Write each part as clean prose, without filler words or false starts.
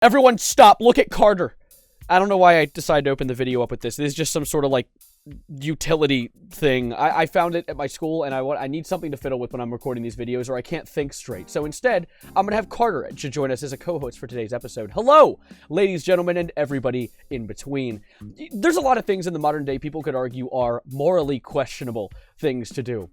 Everyone stop. Look at Carter. I don't know why I decided to open the video up with this. This is just some sort of, like, utility thing. I found it at my school, and I need something to fiddle with when I'm recording these videos, or I can't think straight. So instead, I'm going to have Carter to join us as a co-host for today's episode. Hello, ladies, gentlemen, and everybody in between. There's a lot of things in the modern day people could argue are morally questionable things to do.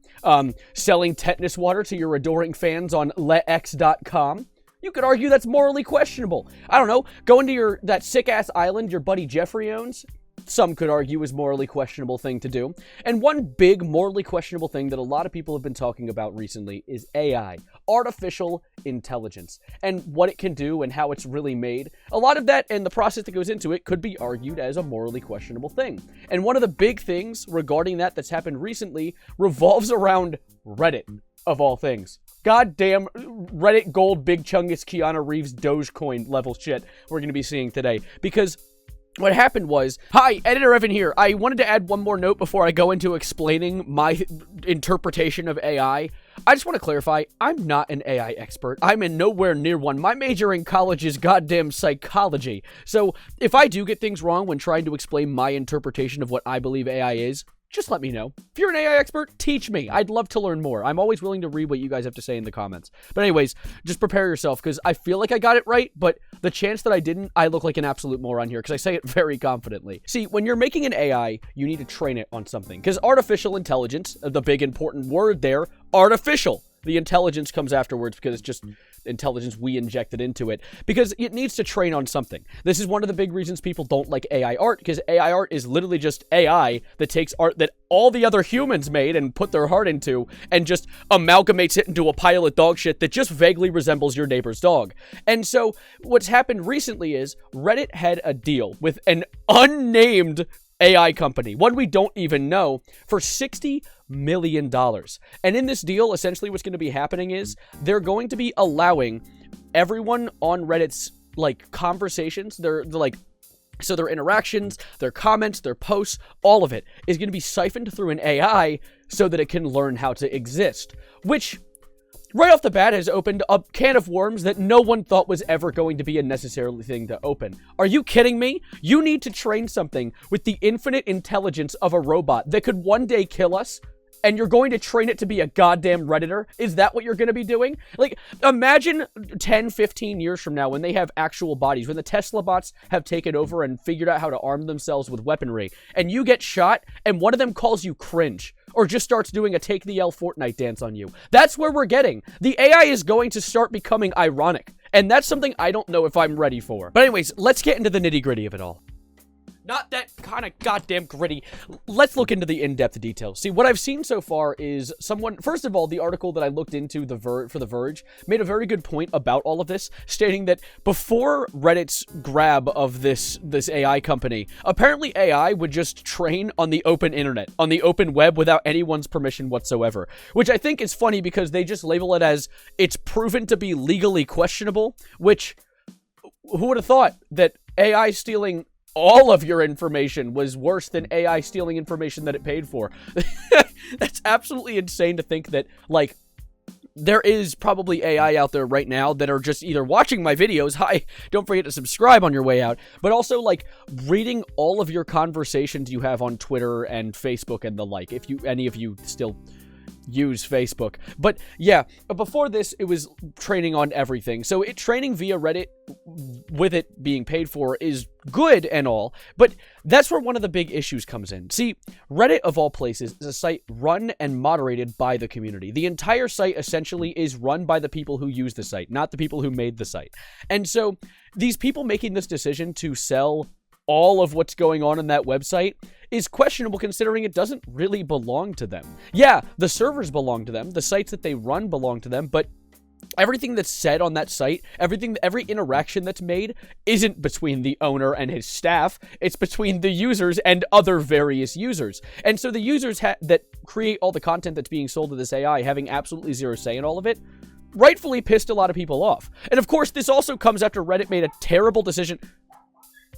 Selling tetanus water to your adoring fans on letx.com. You could argue that's morally questionable. I don't know, going to that sick-ass island your buddy Jeffrey owns, some could argue is morally questionable thing to do. And one big morally questionable thing that a lot of people have been talking about recently is AI, artificial intelligence, and what it can do and how it's really made. A lot of that and the process that goes into it could be argued as a morally questionable thing. And one of the big things regarding that's happened recently revolves around Reddit, of all things. Goddamn Reddit gold, Big Chungus, Keanu Reeves, Dogecoin level shit we're going to be seeing today. Because what happened was, hi, Editor Evan here. I wanted to add one more note before I go into explaining my interpretation of AI. I just want to clarify, I'm not an AI expert. I'm in nowhere near one. My major in college is goddamn psychology. So if I do get things wrong when trying to explain my interpretation of what I believe AI is, just let me know. If you're an AI expert, teach me. I'd love to learn more. I'm always willing to read what you guys have to say in the comments. But anyways, just prepare yourself, because I feel like I got it right, but the chance that I didn't, I look like an absolute moron here, because I say it very confidently. See, when you're making an AI, you need to train it on something, because artificial intelligence, the big important word there, artificial. The intelligence comes afterwards because it's just intelligence we injected into it, because it needs to train on something. This is one of the big reasons people don't like AI art, because AI art is literally just AI that takes art that all the other humans made and put their heart into and just amalgamates it into a pile of dog shit that just vaguely resembles your neighbor's dog. And so what's happened recently is Reddit had a deal with an unnamed AI company, one we don't even know, for $60 million. And in this deal, essentially what's going to be happening is they're going to be allowing everyone on Reddit's, like, conversations, their interactions, their comments, their posts, all of it is going to be siphoned through an AI so that it can learn how to exist, which right off the bat has opened a can of worms that no one thought was ever going to be a necessary thing to open. Are you kidding me? You need to train something with the infinite intelligence of a robot that could one day kill us, and you're going to train it to be a goddamn Redditor? Is that what you're going to be doing? Like, imagine 10, 15 years from now when they have actual bodies, when the Tesla bots have taken over and figured out how to arm themselves with weaponry, and you get shot, and one of them calls you cringe, or just starts doing a take the L Fortnite dance on you. That's where we're getting. The AI is going to start becoming ironic, and that's something I don't know if I'm ready for. But anyways, let's get into the nitty-gritty of it all. Not that kind of goddamn gritty. Let's look into the in-depth details. See, what I've seen so far is first of all, the article that I looked into for The Verge made a very good point about all of this, stating that before Reddit's grab of this AI company, apparently AI would just train on the open internet, on the open web, without anyone's permission whatsoever, which I think is funny because they just label it as it's proven to be legally questionable, which who would have thought that AI stealing all of your information was worse than AI stealing information that it paid for? That's absolutely insane to think that, like, there is probably AI out there right now that are just either watching my videos, hi, don't forget to subscribe on your way out, but also, like, reading all of your conversations you have on Twitter and Facebook and the like, if any of you still use Facebook. But yeah, before this, it was training on everything. So training via Reddit, with it being paid for, is good and all, but that's where one of the big issues comes in. See, Reddit, of all places, is a site run and moderated by the community. The entire site essentially is run by the people who use the site, not the people who made the site. And so these people making this decision to sell all of what's going on in that website is questionable, considering it doesn't really belong to them. Yeah, the servers belong to them, the sites that they run belong to them, but everything that's said on that site, every interaction that's made isn't between the owner and his staff, it's between the users and other various users. And so the users that create all the content that's being sold to this AI, having absolutely zero say in all of it, rightfully pissed a lot of people off. And of course, this also comes after Reddit made a terrible decision.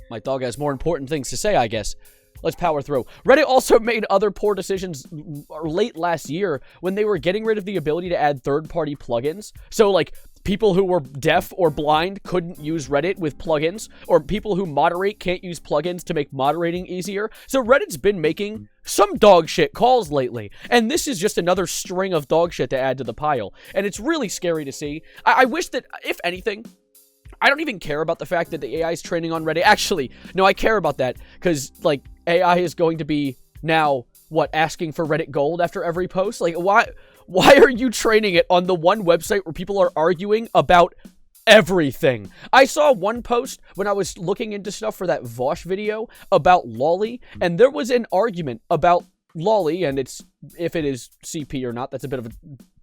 My dog has more important things to say, I guess. Let's power through. Reddit also made other poor decisions late last year when they were getting rid of the ability to add third-party plugins. So, like, people who were deaf or blind couldn't use Reddit with plugins, or people who moderate can't use plugins to make moderating easier. So Reddit's been making some dog shit calls lately, and this is just another string of dog shit to add to the pile, and it's really scary to see. I wish that, if anything, I don't even care about the fact that the AI is training on Reddit. Actually, no, I care about that, because, like, AI is going to be now, asking for Reddit gold after every post? Like, why are you training it on the one website where people are arguing about everything? I saw one post when I was looking into stuff for that Vosh video about Lolly, and there was an argument about Lolly and if it is CP or not. That's a bit of a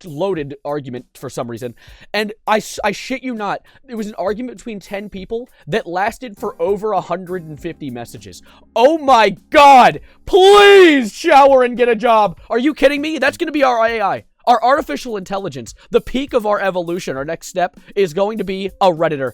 loaded argument for some reason. And I shit you not, it was an argument between 10 people that lasted for over 150 messages. Oh my god! Please shower and get a job! Are you kidding me? That's gonna be our AI. Our artificial intelligence, the peak of our evolution, our next step, is going to be a Redditor.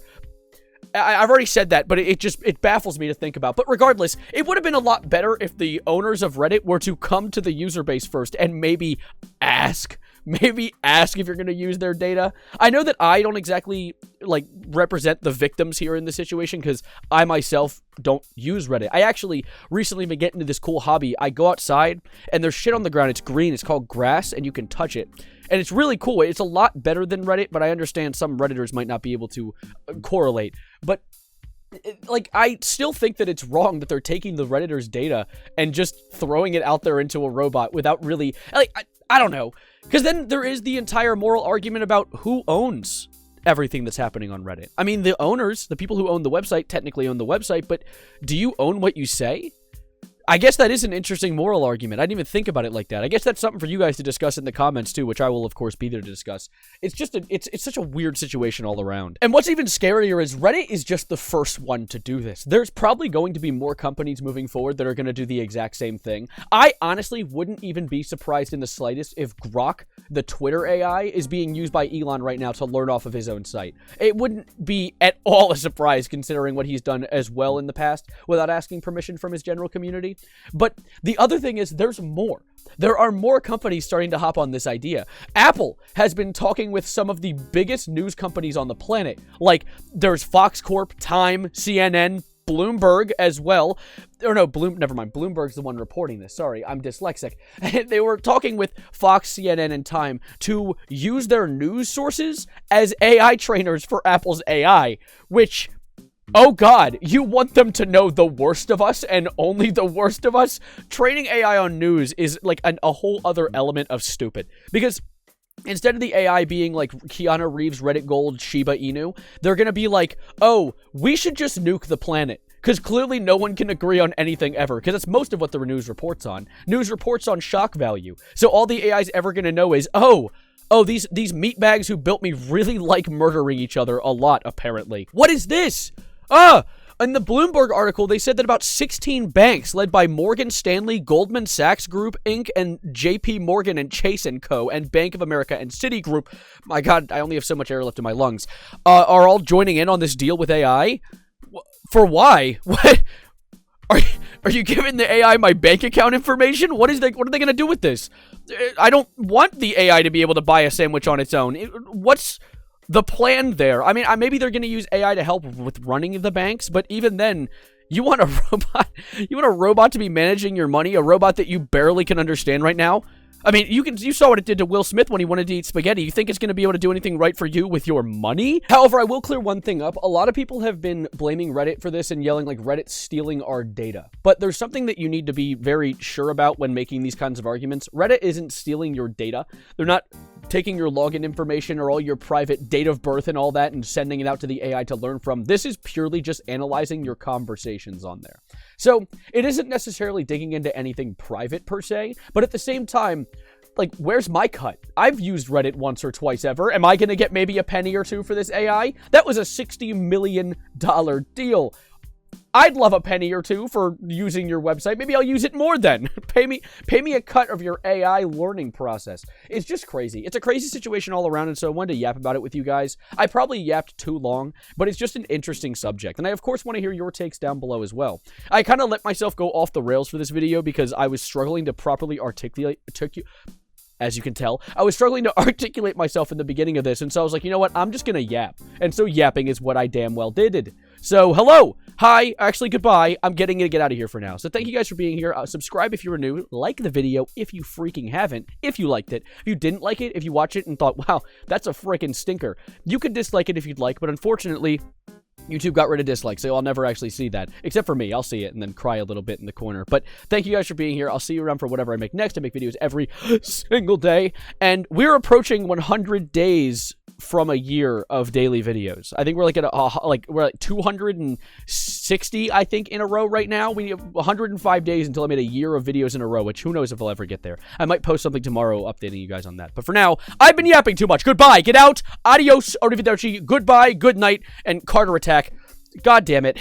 I've already said that, but it baffles me to think about. But regardless, it would have been a lot better if the owners of Reddit were to come to the user base first and maybe ask if you're going to use their data. I know that I don't exactly, like, represent the victims here in this situation, because I myself don't use Reddit. I actually recently been getting into this cool hobby. I go outside, and there's shit on the ground. It's green. It's called grass, and you can touch it. And it's really cool. It's a lot better than Reddit, but I understand some Redditors might not be able to correlate. But, like, I still think that it's wrong that they're taking the Redditors' data and just throwing it out there into a robot without really, like, I don't know. Because then there is the entire moral argument about who owns everything that's happening on Reddit. I mean, the owners, the people who own the website, technically own the website, but do you own what you say? I guess that is an interesting moral argument. I didn't even think about it like that. I guess that's something for you guys to discuss in the comments too, which I will of course be there to discuss. It's just it's such a weird situation all around. And what's even scarier is Reddit is just the first one to do this. There's probably going to be more companies moving forward that are going to do the exact same thing. I honestly wouldn't even be surprised in the slightest if Grok, the Twitter AI, is being used by Elon right now to learn off of his own site. It wouldn't be at all a surprise considering what he's done as well in the past without asking permission from his general community. But the other thing is there's more. There are more companies starting to hop on this idea. Apple has been talking with some of the biggest news companies on the planet. Like, there's Fox Corp, Time, CNN, Bloomberg as well. Or no, never mind. Bloomberg's the one reporting this. Sorry, I'm dyslexic. They were talking with Fox, CNN, and Time to use their news sources as AI trainers for Apple's AI, which... oh god, you want them to know the worst of us and only the worst of us? Training AI on news is like a whole other element of stupid. Because instead of the AI being like Keanu Reeves, Reddit Gold, Shiba Inu, they're gonna be like, oh, we should just nuke the planet. Because clearly no one can agree on anything ever. Because that's most of what the news reports on. News reports on shock value. So all the AI's ever gonna know is, oh, these meatbags who built me really like murdering each other a lot, apparently. What is this? In the Bloomberg article, they said that about 16 banks led by Morgan Stanley, Goldman Sachs Group, Inc., and JP Morgan and Chase & Co., and Bank of America and Citigroup, my god, I only have so much air left in my lungs, are all joining in on this deal with AI? For why? What? Are you giving the AI my bank account information? What are they going to do with this? I don't want the AI to be able to buy a sandwich on its own. What's the plan there? I mean, maybe they're going to use AI to help with running the banks, but even then, you want a robot? You want a robot to be managing your money? A robot that you barely can understand right now? I mean, you saw what it did to Will Smith when he wanted to eat spaghetti. You think it's going to be able to do anything right for you with your money? However, I will clear one thing up. A lot of people have been blaming Reddit for this and yelling like Reddit's stealing our data. But there's something that you need to be very sure about when making these kinds of arguments. Reddit isn't stealing your data. They're not taking your login information or all your private date of birth and all that and sending it out to the AI to learn from. This is purely just analyzing your conversations on there. So it isn't necessarily digging into anything private per se, but at the same time, like, where's my cut? I've used Reddit once or twice ever. Am I going to get maybe a penny or two for this AI? That was a $60 million deal. I'd love a penny or two for using your website. Maybe I'll use it more then. Pay me a cut of your AI learning process. It's just crazy. It's a crazy situation all around, and so I wanted to yap about it with you guys. I probably yapped too long, but it's just an interesting subject, and I of course want to hear your takes down below as well. I kind of let myself go off the rails for this video because I was struggling to properly articulate as you can tell. I was struggling to articulate myself in the beginning of this, and so I was like, you know what? I'm just gonna yap. And so yapping is what I damn well did. So, hello! Hi! Actually, goodbye. I'm getting to get out of here for now. So thank you guys for being here. Subscribe if you were new. Like the video if you freaking haven't, if you liked it. If you didn't like it, if you watch it and thought, wow, that's a freaking stinker, you could dislike it if you'd like, but unfortunately, YouTube got rid of dislikes, so I'll never actually see that. Except for me. I'll see it and then cry a little bit in the corner. But thank you guys for being here. I'll see you around for whatever I make next. I make videos every single day. And we're approaching 100 days from a year of daily videos. I think we're like at we're at 260, I think, in a row right now. We have 105 days until I made a year of videos in a row, which who knows if I'll ever get there. I might post something tomorrow updating you guys on that. But for now, I've been yapping too much. Goodbye. Get out. Adios. Arrivederci. Goodbye. Good night. And Carter attack. God damn it.